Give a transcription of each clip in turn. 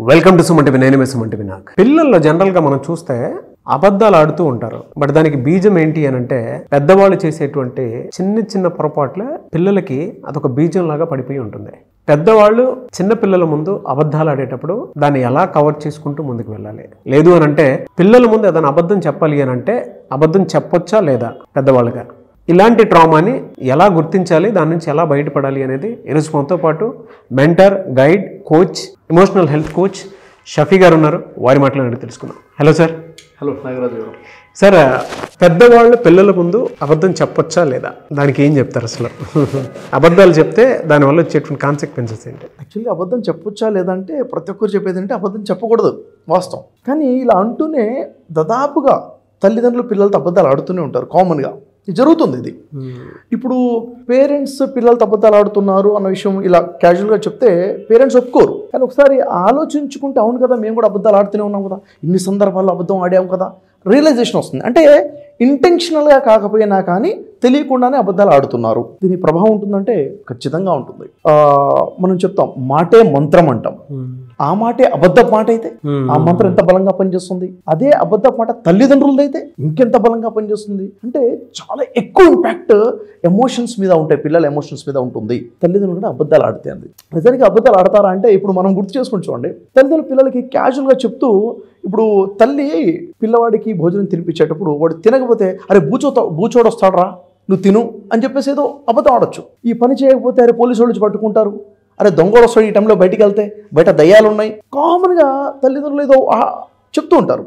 Welcome to Suman TV. నేను Suman TV. నాకు పిల్లల్లో జనరల్గా మనం చూస్తే అబద్ధాలు ఆడుతూ ఉంటారు. బట్ దానికి బీజం ఏంటి అని అంటే పెద్దవాళ్ళు చేసేటువంటి చిన్న చిన్న పొరపాట్లే పిల్లలకి అదొక బీజం లాగా పడిపోయి ఉంటుంది. పెద్దవాళ్ళు చిన్న పిల్లల ముందు అబద్ధాలు ఆడేటప్పుడు దాన్ని ఎలా కవర్ చేసుకుంటూ ముందుకు వెళ్ళాలి. లేదు అని అంటే పిల్లల ముందు ఏదైనా అబద్ధం చెప్పాలి అని అంటే అబద్ధం చెప్పొచ్చా లేదా పెద్దవాళ్ళుగా, ఇలాంటి ట్రామాని ఎలా గుర్తించాలి, దాని నుంచి ఎలా బయటపడాలి అనేది ఈరోజు మనతో పాటు mentor, guide, coach, emotional health coach Shafi గారు ఉన్నారు. వారి మాటలు తెలుసుకుందాం. Hello sir. హలో నాగరాజు గారు. సార్, పెద్దవాళ్ళు పిల్లల ముందు అబద్ధం చెప్పొచ్చా లేదా, దానికి ఏం చెప్తారు అసలు? అబద్ధాలు చెప్తే దానివల్ల వచ్చేటువంటి కాన్సిక్వెన్సెస్ ఏంటి? యాక్చువల్లీ అబద్ధం చెప్పొచ్చా లేదంటే ప్రతి ఒక్కరు చెప్పేది అంటే అబద్ధం చెప్పకూడదు వాస్తవం. కానీ ఇలా అంటూనే దాదాపుగా తల్లిదండ్రులు పిల్లలతో అబద్ధాలు ఆడుతూనే ఉంటారు. కామన్గా జరుగుతుంది ఇది. ఇప్పుడు పేరెంట్స్ పిల్లలతో అబద్ధాలు ఆడుతున్నారు అన్న విషయం ఇలా క్యాజువల్గా చెప్తే పేరెంట్స్ ఒప్పుకోరు. కానీ ఒకసారి ఆలోచించుకుంటే అవును కదా, మేము కూడా అబద్ధాలు ఆడుతూనే ఉన్నాం కదా, ఇన్ని సందర్భాల్లో అబద్ధం ఆడాము కదా, రియలైజేషన్ వస్తుంది. అంటే ఇంటెన్షనల్గా కాకపోయినా కానీ తెలియకుండానే అబద్ధాలు ఆడుతున్నారు. దీని ప్రభావం ఉంటుందంటే ఖచ్చితంగా ఉంటుంది. మనం చెప్తాం మాటే మంత్రం అంటాం. ఆ మాటే అబద్ధ మాట అయితే ఆ మంత్రం ఎంత బలంగా పనిచేస్తుంది. అదే అబద్ధ మాట తల్లిదండ్రులదైతే ఇంకెంత బలంగా పనిచేస్తుంది. అంటే చాలా ఎక్కువ ఇంపాక్ట్ ఎమోషన్స్ మీద ఉంటాయి, పిల్లల ఎమోషన్స్ మీద ఉంటుంది. తల్లిదండ్రులు కూడా అబద్ధాలు ఆడితే అంది. నిజానికి అబద్ధాలు ఆడతారా అంటే ఇప్పుడు మనం గుర్తు చేసుకుని చూడండి. తల్లిదండ్రులు పిల్లలకి క్యాజువల్గా చెప్తూ, ఇప్పుడు తల్లి పిల్లవాడికి భోజనం తినిపించేటప్పుడు వాడు తినకపోతే అరే బూచోడు వస్తాడరా నువ్వు తిను అని చెప్పేసి ఏదో అబద్ధం ఆడొచ్చు. ఈ పని చేయకపోతే అరే పోలీసు వాళ్ళు పట్టుకుంటారు, అరే దొంగలు వస్తాడు ఈ టైంలో బయటికి వెళ్తే, బయట దయ్యాలు ఉన్నాయి, కామన్గా తల్లిదండ్రులు ఏదో చెప్తూ ఉంటారు.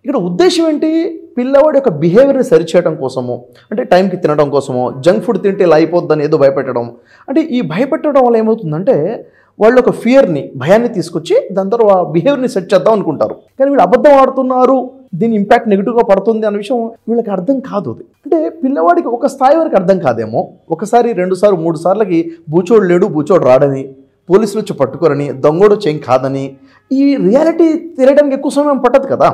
ఇక్కడ ఉద్దేశం ఏంటి? పిల్లవాడి యొక్క బిహేవియర్ని సరిచేయడం కోసమో, అంటే టైంకి తినడం కోసమో, జంక్ ఫుడ్ తింటే ఇలా అయిపోద్దని ఏదో భయపెట్టడం. అంటే ఈ భయపెట్టడం వల్ల ఏమవుతుందంటే వాళ్ళు ఒక ఫియర్ని, భయాన్ని తీసుకొచ్చి దాని తర్వాత బిహేవియర్ని సెట్ చేద్దాం అనుకుంటారు. కానీ వీళ్ళు అబద్ధం ఆడుతున్నారు, దీని ఇంపాక్ట్ నెగిటివ్గా పడుతుంది అనే విషయం వీళ్ళకి అర్థం కాదు. అంటే పిల్లవాడికి ఒక స్థాయి వరకు అర్థం కాదేమో, ఒకసారి 2 సార్లు 3 సార్లకి బూచోడు లేడు, బూచోడు రాడని, పోలీసులు వచ్చి పట్టుకోరని, దొంగోడు చేయం కాదని, ఈ రియాలిటీ తెలియడానికి ఎక్కువ సమయం పట్టదు కదా,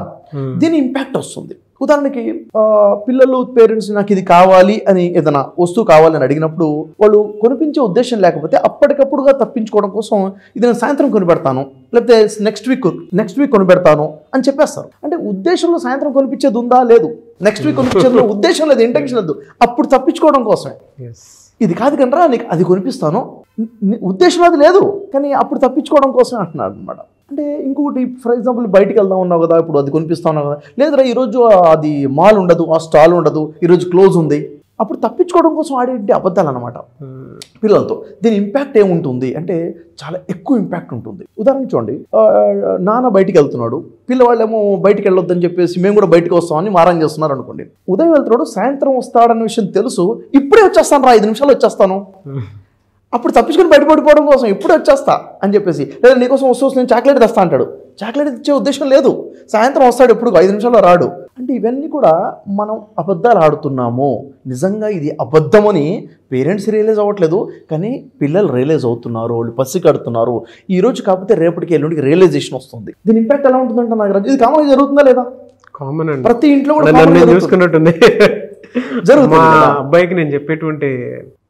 దీని ఇంపాక్ట్ వస్తుంది. ఉదాహరణకి పిల్లలు పేరెంట్స్ నాకు ఇది కావాలి అని ఏదైనా వస్తువు కావాలని అడిగినప్పుడు వాళ్ళు కొనిపించే ఉద్దేశం లేకపోతే అప్పటికప్పుడుగా తప్పించుకోవడం కోసం ఇది నేను సాయంత్రం కొనిపెడతాను, లేకపోతే నెక్స్ట్ వీక్ కొనిపెడతాను అని చెప్పేస్తారు. అంటే ఉద్దేశంలో సాయంత్రం కొనిపించేది ఉందా? లేదు. నెక్స్ట్ వీక్ కొనిపించేది ఉద్దేశం లేదు, ఇంటెన్షన్ లేదు, అప్పుడు తప్పించుకోవడం కోసమే. ఇది కాదు కనరా నీకు అది కొనిపిస్తాను, ఉద్దేశం అది లేదు కానీ అప్పుడు తప్పించుకోవడం కోసమే అంటున్నాడు అనమాట. అంటే ఇంకొకటి, ఫర్ ఎగ్జాంపుల్ బయటికి వెళ్దాం ఉన్నావు కదా, ఇప్పుడు అది కొనిపిస్తా ఉన్నావు కదా, లేదురా ఈరోజు అది మాల్ ఉండదు, ఆ స్టాల్ ఉండదు, ఈరోజు క్లోజ్ ఉంది, అప్పుడు తప్పించుకోవడం కోసం ఆడే అబద్ధాలు అనమాట పిల్లలతో. దీని ఇంపాక్ట్ ఏముంటుంది అంటే చాలా ఎక్కువ ఇంపాక్ట్ ఉంటుంది. ఉదాహరణ చూడండి, నాన్న బయటికి వెళ్తున్నాడు, పిల్లవాళ్ళేమో బయటికి వెళ్ళొద్దని చెప్పేసి మేము కూడా బయటకు వస్తామని మారం చేస్తున్నారు అనుకోండి. ఉదయం వెళ్తున్నాడు, సాయంత్రం వస్తాడన్న విషయం తెలుసు, ఇప్పుడే వచ్చేస్తాను రా, 5 నిమిషాలు వచ్చేస్తాను, అప్పుడు తప్పించుకొని బయటపడిపోవడం కోసం ఇప్పుడు వచ్చేస్తా అని చెప్పేసి, లేదా నీకోసం వస్తూ నేను చాక్లెట్ తెస్తా అంటాడు. చాక్లెట్ ఇచ్చే ఉద్దేశం లేదు, సాయంత్రం వస్తాడు, ఎప్పుడు 5 నిమిషాల్లో రాడు. అంటే ఇవన్నీ కూడా మనం అబద్ధాలు ఆడుతున్నాము. నిజంగా ఇది అబద్ధమని పేరెంట్స్ రియలైజ్ అవ్వట్లేదు, కానీ పిల్లలు రియలైజ్ అవుతున్నారు, వాళ్ళు పసిగడుతున్నారు. ఈ రోజు కాకపోతే రేపటికి ఎల్లుండికి రియలైజేషన్ వస్తుంది. దీని ఇంపాక్ట్ ఎలా ఉంటుందంటే నాకు ఇది కామన్గా జరుగుతుందా లేదా? కామన్ అండి, ప్రతి ఇంట్లో కూడా చూసుకున్నట్టుంది జరుగుతుంది. మా అబ్బాయికి నేను చెప్పేటువంటి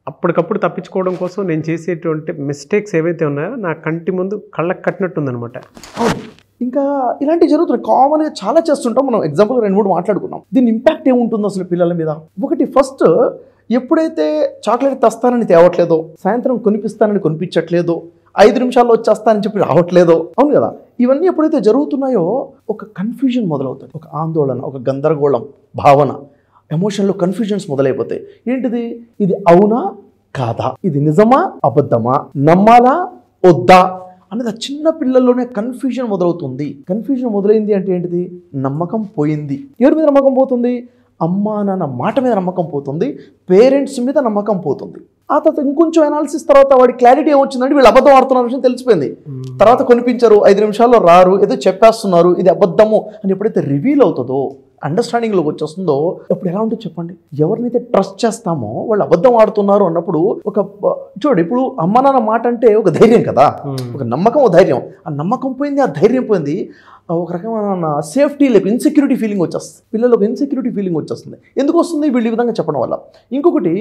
అప్పటికప్పుడు తప్పించుకోవడం కోసం నేను చేసేటువంటి మిస్టేక్స్ ఏవైతే ఉన్నాయో నా కంటి ముందు కళ్ళకు కట్టినట్టుందనమాట. ఇంకా ఇలాంటివి జరుగుతున్నాయి, కామన్గా చాలా చేస్తుంటాం. మనం ఎగ్జాంపుల్ 2-3 మాట్లాడుకున్నాం. దీని ఇంపాక్ట్ ఏముంటుంది అసలు పిల్లల మీద? ఒకటి, ఫస్ట్ ఎప్పుడైతే చాక్లెట్ తెస్తానని తేవట్లేదో, సాయంత్రం కొనిపిస్తానని కొనిపించట్లేదో, 5 నిమిషాల్లో వచ్చేస్తానని చెప్పి రావట్లేదో, అవును కదా, ఇవన్నీ ఎప్పుడైతే జరుగుతున్నాయో ఒక కన్ఫ్యూజన్ మొదలవుతుంది, ఒక ఆందోళన, ఒక గందరగోళం భావన, ఎమోషన్లో కన్ఫ్యూజన్స్ మొదలైపోతాయి. ఏంటిది? ఇది అవునా కాదా, ఇది నిజమా అబద్ధమా, నమ్మాలా వద్దా అనేది ఆ చిన్న పిల్లల్లోనే కన్ఫ్యూజన్ మొదలవుతుంది. కన్ఫ్యూజన్ మొదలైంది అంటే ఏంటిది? నమ్మకం పోయింది. ఎవరి మీద నమ్మకం పోతుంది? అమ్మా నాన్న మాట మీద నమ్మకం పోతుంది, పేరెంట్స్ మీద నమ్మకం పోతుంది. ఆ తర్వాత ఇంకొంచెం అనాలిసిస్ తర్వాత వాడి క్లారిటీ ఏమొచ్చిందంటే వీళ్ళు అబద్ధం ఆడుతున్న విషయం తెలిసిపోయింది. తర్వాత కొనిపించరు, 5 నిమిషాల్లో రారు, ఏదో చెప్పేస్తున్నారు, ఇది అబద్ధము అని ఎప్పుడైతే రివీల్ అవుతుందో, అండర్స్టాండింగ్లోకి వచ్చేస్తుందో, అప్పుడు ఎలా ఉంటుందో చెప్పండి. ఎవరినైతే ట్రస్ట్ చేస్తామో వాళ్ళు అబద్ధం ఆడుతున్నారు అన్నప్పుడు చూడండి, ఇప్పుడు అమ్మ నాన్న మాట అంటే ఒక ధైర్యం కదా, ఒక నమ్మకం, ఒక ధైర్యం. ఆ నమ్మకం పోయింది, ఆ ధైర్యం పోయింది, ఒక రకమైన సేఫ్టీ లేక ఇన్సెక్యూరిటీ ఫీలింగ్ వచ్చేస్తుంది. పిల్లలకు ఇన్సెక్యూరిటీ ఫీలింగ్ వచ్చేస్తుంది. ఎందుకు వస్తుంది? వీళ్ళు ఈ విధంగా చెప్పడం వల్ల. ఇంకొకటి,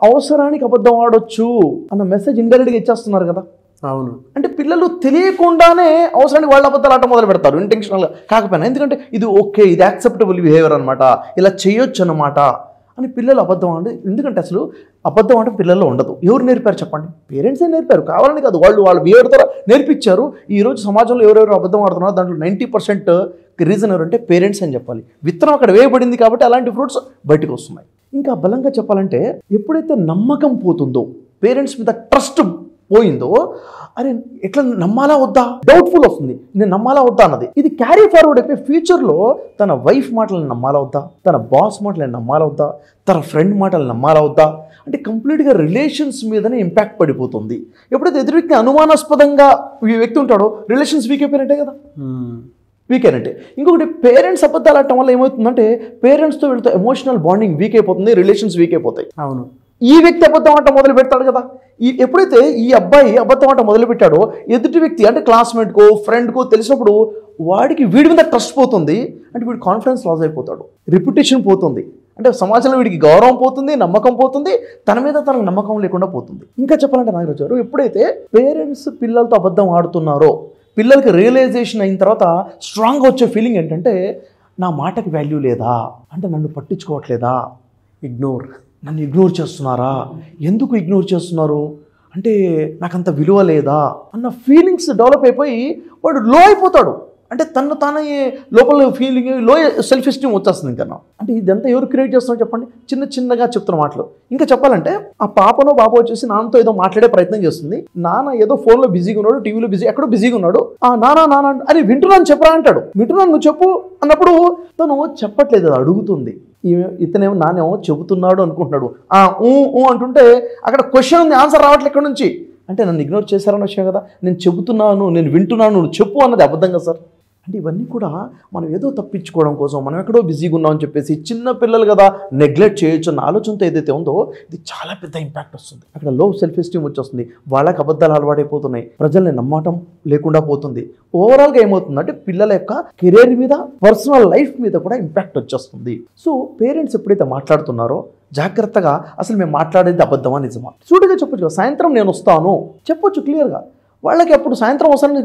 అవసరానికి అబద్ధం ఆడొచ్చు అన్న మెసేజ్ ఇండైరెక్ట్గా ఇచ్చేస్తున్నారు కదా. అవును. అంటే పిల్లలు తెలియకుండానే అవసరానికి వాళ్ళ అబద్ధాలు ఆట మొదలు పెడతారు ఇంటెన్షనల్గా కాకపోయినా. ఎందుకంటే ఇది ఓకే, ఇది యాక్సెప్టబుల్ బిహేవియర్ అనమాట, ఇలా చేయొచ్చు అన్నమాట అని పిల్లలు అబద్ధం అంటే. ఎందుకంటే అసలు అబద్ధం అంటే పిల్లల్లో ఉండదు. ఎవరు నేర్పారు చెప్పండి? పేరెంట్సే నేర్పారు, కావాలని కాదు, వాళ్ళు వాళ్ళ బిహేవియర్ ద్వారా నేర్పించారు. ఈరోజు సమాజంలో ఎవరెవరు అబద్ధం ఆడుతున్నారో దాంట్లో 90% రీజన్ ఎవరంటే పేరెంట్స్ అని చెప్పాలి. విత్తనం అక్కడ వేయబడింది కాబట్టి అలాంటి ఫ్రూట్స్ బయటకు వస్తున్నాయి. ఇంకా బలంగా చెప్పాలంటే ఎప్పుడైతే నమ్మకం పోతుందో, పేరెంట్స్ మీద ట్రస్ట్ పోయిందో, అరే ఎట్లా నమ్మాలా వద్దా, డౌట్ఫుల్ వస్తుంది, నేను నమ్మాలా వద్దా అన్నది. ఇది క్యారీ ఫార్వర్డ్ అయిపోయి ఫ్యూచర్లో తన వైఫ్ మాటలను నమ్మాలా వద్దా, తన బాస్ మాటలను నమ్మాలా వద్దా, తన ఫ్రెండ్ మాటలు నమ్మాలా వద్దా అంటే కంప్లీట్గా రిలేషన్స్ మీదనే ఇంపాక్ట్ పడిపోతుంది. ఎప్పుడైతే ఎదురు వ్యక్తి అనుమానాస్పదంగా ఈ వ్యక్తి ఉంటాడో రిలేషన్స్ వీక్ అయిపోయినట్టే కదా, వీక్ అయినట్టే. ఇంకొకటి పేరెంట్స్ అబద్ధాలు ఆడటం వల్ల ఏమవుతుందంటే పేరెంట్స్తో వీళ్ళతో ఎమోషనల్ బాండింగ్ వీక్ అయిపోతుంది, రిలేషన్స్ వీక్ అయిపోతాయి. అవును. ఈ వ్యక్తి అబద్ధం ఆట మొదలు పెడతాడు కదా. ఎప్పుడైతే ఈ అబ్బాయి అబద్ధం ఆట మొదలు పెట్టాడో ఎదుటి వ్యక్తి అంటే క్లాస్మేట్కో ఫ్రెండ్కో తెలిసినప్పుడు వాడికి వీడి మీద ట్రస్ట్ పోతుంది. అంటే వీడి కాన్ఫిడెన్స్ లాస్ అయిపోతాడు, రిప్యుటేషన్ పోతుంది, అంటే సమాజంలో వీడికి గౌరవం పోతుంది, నమ్మకం పోతుంది, తన మీద తనకు నమ్మకం లేకుండా పోతుంది. ఇంకా చెప్పాలంటే నాగరాజు గారు, ఎప్పుడైతే పేరెంట్స్ పిల్లలతో అబద్ధం ఆడుతున్నారో పిల్లలకి రియలైజేషన్ అయిన తర్వాత స్ట్రాంగ్గా వచ్చే ఫీలింగ్ ఏంటంటే నా మాటకి వాల్యూ లేదా, అంటే నన్ను పట్టించుకోవట్లేదా, నన్ను ఇగ్నోర్ చేస్తున్నారా, ఎందుకు ఇగ్నోర్ చేస్తున్నారు అంటే నాకంత విలువ లేదా అన్న ఫీలింగ్స్ డెవలప్ అయిపోయి వాడు లో అయిపోతాడు. అంటే తను తానే లోపల ఫీలింగ్ లో సెల్ఫ్ ఎస్టీమ్ వచ్చేస్తుంది. ఇంకా అంటే ఇదంతా ఎవరు క్రియేట్ చేస్తున్నారో చెప్పండి? చిన్న చిన్నగా చెప్తున్న మాటలు. ఇంకా చెప్పాలంటే ఆ పాపనో బాబో వచ్చేసి నాన్నతో ఏదో మాట్లాడే ప్రయత్నం చేస్తుంది. నాన్న ఏదో ఫోన్లో బిజీగా ఉన్నాడు, టీవీలో బిజీ, ఎక్కడో బిజీగా ఉన్నాడు. నాన్న అరే వింటున్నాను చెప్పరా అంటాడు. వింటున్నాను నువ్వు చెప్పు అన్నప్పుడు తను చెప్పట్లేదు, అది అడుగుతుంది. ఇతనేమో నానేమో చెబుతున్నాడు అనుకుంటున్నాడు. అంటుంటే అక్కడ క్వశ్చన్ ఉంది, ఆన్సర్ రావట్లేదు ఎక్కడి నుంచి. అంటే నన్ను ఇగ్నోర్ చేశారన్న విషయం కదా, నేను చెబుతున్నాను, నేను వింటున్నాను, నువ్వు చెప్పు అన్నది అబద్ధంగా సార్. అంటే ఇవన్నీ కూడా మనం ఏదో తప్పించుకోవడం కోసం, మనం ఎక్కడో బిజీగా ఉన్నామని చెప్పేసి చిన్న పిల్లలు కదా నెగ్లెక్ట్ చేయొచ్చు అన్న ఆలోచనతో ఏదైతే ఉందో ఇది చాలా పెద్ద ఇంపాక్ట్ వస్తుంది. అక్కడ లో సెల్ఫ్ ఎస్టీమ్ వచ్చేస్తుంది, వాళ్ళకి అబద్ధాలు అలవాటైపోతున్నాయి, ప్రజల్ని నమ్మటం లేకుండా పోతుంది. ఓవరాల్గా ఏమవుతుందంటే పిల్లల యొక్క కెరీర్ మీద, పర్సనల్ లైఫ్ మీద కూడా ఇంపాక్ట్ వచ్చేస్తుంది. సో పేరెంట్స్ ఎప్పుడైతే మాట్లాడుతున్నారో జాగ్రత్తగా అసలు మేము మాట్లాడేది అబద్ధమా నిజమా సూటిగా చెప్పొచ్చు. సాయంత్రం నేను వస్తాను చెప్పొచ్చు క్లియర్గా. వాళ్ళకి అప్పుడు సాయంత్రం వస్తానని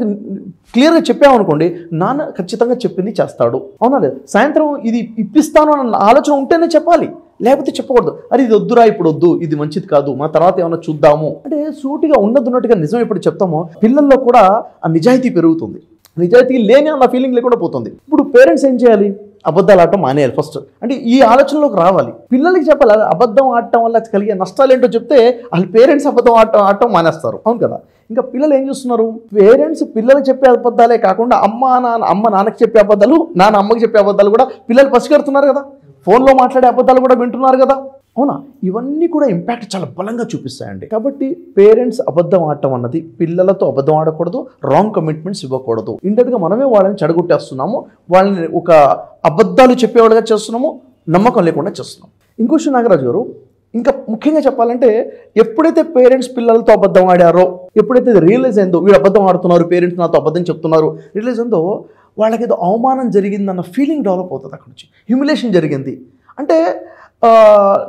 క్లియర్గా చెప్పామనుకోండి, నాన్న ఖచ్చితంగా చెప్పింది చేస్తాడు, అవునా లేదు. సాయంత్రం ఇది ఇప్పిస్తాను అన్న ఆలోచన ఉంటేనే చెప్పాలి, లేకపోతే చెప్పకూడదు. అరే ఇది వద్దురా, ఇప్పుడు వద్దు, ఇది మంచిది కాదు, మా తర్వాత ఏమైనా చూద్దాము అంటే సూటిగా ఉన్నట్టుగా నిజం ఎప్పుడు చెప్తామో పిల్లల్లో కూడా ఆ నిజాయితీ పెరుగుతుంది. నిజాయితీ లేని అన్న ఫీలింగ్ లేకుండా పోతుంది. ఇప్పుడు పేరెంట్స్ ఏం చేయాలి? అబద్ధాలు ఆడటం మానేయాలి ఫస్ట్. అంటే ఈ ఆలోచనలోకి రావాలి, పిల్లలకి చెప్పాలి. అబద్ధం ఆడటం వల్ల కలిగే నష్టాలు ఏంటో చెప్తే వాళ్ళు పేరెంట్స్ అబద్ధం ఆడటం మానేస్తారు, అవును కదా. ఇంకా పిల్లలు ఏం చేస్తున్నారు? పేరెంట్స్ పిల్లలకి చెప్పే అబద్ధాలే కాకుండా అమ్మ నాన్నకి చెప్పే అబద్ధాలు, నాన్న అమ్మకి చెప్పే అబద్ధాలు కూడా పిల్లలు పసిగడుతున్నారు కదా, ఫోన్లో మాట్లాడే అబద్ధాలు కూడా వింటున్నారు కదా, అవునా. ఇవన్నీ కూడా ఇంపాక్ట్ చాలా బలంగా చూపిస్తాయండి. కాబట్టి పేరెంట్స్ అబద్ధం ఆడటం అన్నది, పిల్లలతో అబద్ధం ఆడకూడదు, రాంగ్ కమిట్మెంట్స్ ఇవ్వకూడదు. ఇండైరెక్ట్గా మనమే వాళ్ళని చెడగొట్టేస్తున్నాము, వాళ్ళని ఒక అబద్ధాలు చెప్పేవాళ్ళుగా చేస్తున్నాము, నమ్మకం లేకుండా చేస్తున్నాము. ఇంకో విషయం నాగరాజు గారు, ఇంకా ముఖ్యంగా చెప్పాలంటే ఎప్పుడైతే పేరెంట్స్ పిల్లలతో అబద్ధం ఆడారో, ఎప్పుడైతే రియలైజ్ అయిందో వీళ్ళు అబద్ధం ఆడుతున్నారు, పేరెంట్స్ నాతో అబద్ధం చెప్తున్నారు రియలైజ్ అయిందో, వాళ్ళకి ఏదో అవమానం జరిగిందన్న ఫీలింగ్ డెవలప్ అవుతుంది. అక్కడ నుంచి హ్యూమిలేషన్ జరిగింది అంటే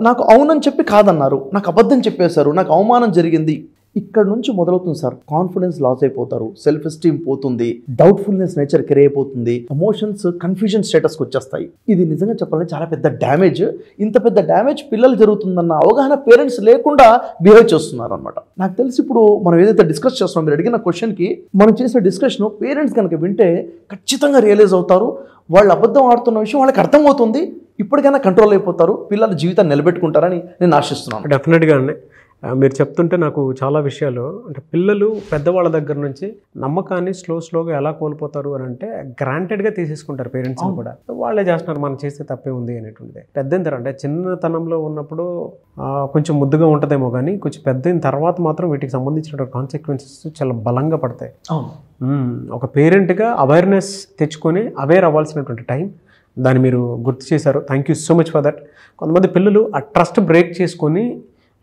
నాకు అవునని చెప్పి కాదన్నారు, నాకు అబద్ధం చెప్పేశారు, నాకు అవమానం జరిగింది. ఇక్కడ నుంచి మొదలవుతుంది సార్. కాన్ఫిడెన్స్ లాస్ అయిపోతారు, సెల్ఫ్ ఎస్టీమ్ పోతుంది, డౌట్ఫుల్నెస్ నేచర్ కెరీ అయిపోతుంది, ఎమోషన్స్ కన్ఫ్యూజన్ స్టేటస్కి వచ్చేస్తాయి. ఇది నిజంగా చెప్పాలంటే చాలా పెద్ద డ్యామేజ్. ఇంత పెద్ద డ్యామేజ్ పిల్లలు జరుగుతుందన్న అవగాహన పేరెంట్స్ లేకుండా బిహేవ్ చేస్తున్నారు అనమాట. నాకు తెలిసి ఇప్పుడు మనం ఏదైతే డిస్కస్ చేస్తున్నాం, మీరు అడిగిన క్వశ్చన్కి మనం చేసిన డిస్కషన్ పేరెంట్స్ కనుక వింటే ఖచ్చితంగా రియలైజ్ అవుతారు, వాళ్ళు అబద్ధం ఆడుతున్న విషయం వాళ్ళకి అర్థమవుతుంది, ఇప్పటికైనా కంట్రోల్ అయిపోతారు, పిల్లల జీవితాన్ని నిలబెట్టుకుంటారని నేను ఆశిస్తున్నాను. డెఫినెట్గా అండి. మీరు చెప్తుంటే నాకు చాలా విషయాలు, అంటే పిల్లలు పెద్దవాళ్ళ దగ్గర నుంచి నమ్మకాన్ని స్లోగా ఎలా కోల్పోతారు అని అంటే గ్రాంటెడ్గా తీసేసుకుంటారు పేరెంట్స్ కూడా. వాళ్ళే చేస్తున్నారు, మనం చేస్తే తప్పే ఉంది అనేటువంటిది. పెద్ద అంటే చిన్నతనంలో ఉన్నప్పుడు కొంచెం ముద్దుగా ఉంటుందేమో కానీ కొంచెం పెద్ద తర్వాత మాత్రం వీటికి సంబంధించిన కాన్సిక్వెన్సెస్ చాలా బలంగా పడతాయి. ఒక పేరెంట్గా అవేర్నెస్ తెచ్చుకొని అవేర్ అవ్వాల్సినటువంటి టైం, దాన్ని మీరు గుర్తు చేశారు. Thank you so much for that. కొంతమంది పిల్లలు ఆ ట్రస్ట్ బ్రేక్ చేసుకొని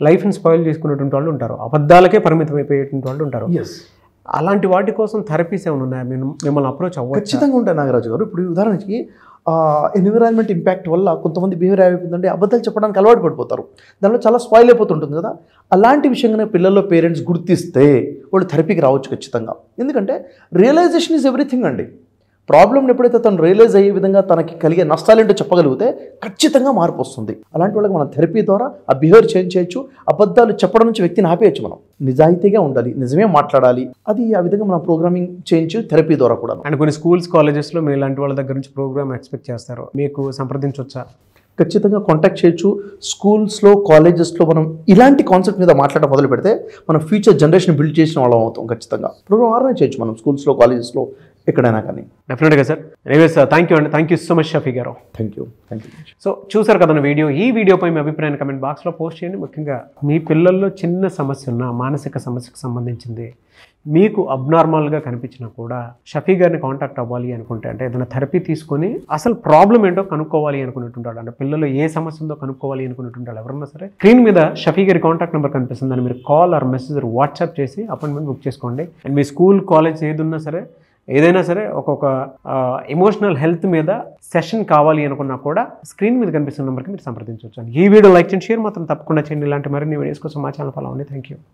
లైఫ్ని స్పాయిల్ చేసుకునేటువంటి వాళ్ళు ఉంటారు, అబద్ధాలకే పరిమితం అయిపోయేటువంటి వాళ్ళు ఉంటారు. అలాంటి వాటి కోసం థెరపీస్ ఏమైనా ఉన్నాయా? మిమ్మల్ని అప్రోచ్ అవ్వచ్చు? ఖచ్చితంగా ఉంటాయి నాగరాజు గారు. ఇప్పుడు ఉదాహరణకి ఎన్విరాన్మెంట్ ఇంపాక్ట్ వల్ల కొంతమంది బిహేవియర్ అయిపోతుందంటే అబద్ధాలు చెప్పడానికి అలవాటు పడిపోతారు. దానిలో చాలా స్పాయిల్ అయిపోతుంటుంది కదా. అలాంటి విషయంగానే పిల్లల్లో పేరెంట్స్ గుర్తిస్తే వాళ్ళు థెరపీకి రావచ్చు ఖచ్చితంగా. ఎందుకంటే రియలైజేషన్ ఈజ్ ఎవ్రీథింగ్ అండి. ప్రాబ్లమ్ని ఎప్పుడైతే తను రియలైజ్ అయ్యే విధంగా తనకి కలిగే నష్టాలేంటో చెప్పగలిగితే ఖచ్చితంగా మార్పు వస్తుంది. అలాంటి వాళ్ళకి మనం థెరపీ ద్వారా ఆ బిహేవియర్ చేంజ్ చేయొచ్చు. అబద్ధాలు చెప్పడం నుంచి వ్యక్తిని ఆపేయచ్చు. మనం నిజాయితీగా ఉండాలి, నిజమే మాట్లాడాలి. అది ఆ విధంగా మనం ప్రోగ్రామింగ్ చేయించు థెరపీ ద్వారా కూడా. అండ్ కొన్ని స్కూల్స్ కాలేజెస్లో మీ ఇలాంటి వాళ్ళ దగ్గర నుంచి ప్రోగ్రామ్ ఎక్స్పెక్ట్ చేస్తారు, మీకు సంప్రదించవచ్చా? ఖచ్చితంగా కాంటాక్ట్ చేయొచ్చు. స్కూల్స్లో కాలేజెస్లో మనం ఇలాంటి కాన్సెప్ట్ మీద మాట్లాడడం మొదలు పెడితే మనం ఫ్యూచర్ జనరేషన్ బిల్డ్ చేసిన వాళ్ళం అవుతాం. ఖచ్చితంగా ప్రోగ్రామ్ ఆర్గనైజ్ చేయొచ్చు మనం స్కూల్స్లో, కాలేజెస్లో, ఎక్కడైనా కానీ. డెఫినెట్గా సార్. ఎనీవేస్ థ్యాంక్ యూ అండి. Thank you so much Shafi గారు. Thank you. సో చూసారు కదా వీడియో. ఈ వీడియోపై మీ అభిప్రాయాన్ని కమెంట్ బాక్స్లో పోస్ట్ చేయండి. ముఖ్యంగా మీ పిల్లల్లో చిన్న సమస్య ఉన్న మానసిక సమస్యకు సంబంధించింది మీకు అబ్నార్మల్గా కనిపించినా కూడా షఫీ గారిని కాంటాక్ట్ అవ్వాలి అనుకుంటే, అంటే ఏదైనా థెరపీ తీసుకొని అసలు ప్రాబ్లం ఏంటో కనుక్కోవాలి అనుకున్నట్టుంటాడు, అంటే పిల్లలు ఏ సమస్య ఉందో కనుక్కోవాలి అనుకున్నట్టుంటాడు ఎవరన్నా సరే, స్క్రీన్ మీద షఫీ గారి కాంటాక్ట్ నెంబర్ కనిపిస్తుంది. దాన్ని మీరు కాల్ ఆర్ మెసేజ్ వాట్సాప్ చేసి అపాయింట్మెంట్ బుక్ చేసుకోండి. అండ్ మీ స్కూల్, కాలేజ్ ఏది ఉన్నా సరే, ఏదైనా సరే ఒక్కొక్క ఎమోషనల్ హెల్త్ మీద సెషన్ కావాలి అనుకున్నా కూడా స్క్రీన్ మీద కనిపిస్తున్న నెంబర్కి మీరు సంప్రదించవచ్చు. ఈ వీడియో లైక్ చేయండి, షేర్ మాత్రం తప్పకుండా చేయండి. ఇలాంటి మరిన్ని వీడియోస్ కోసం మా ఛానల్ ఫాలో అవ్వండి. Thank you.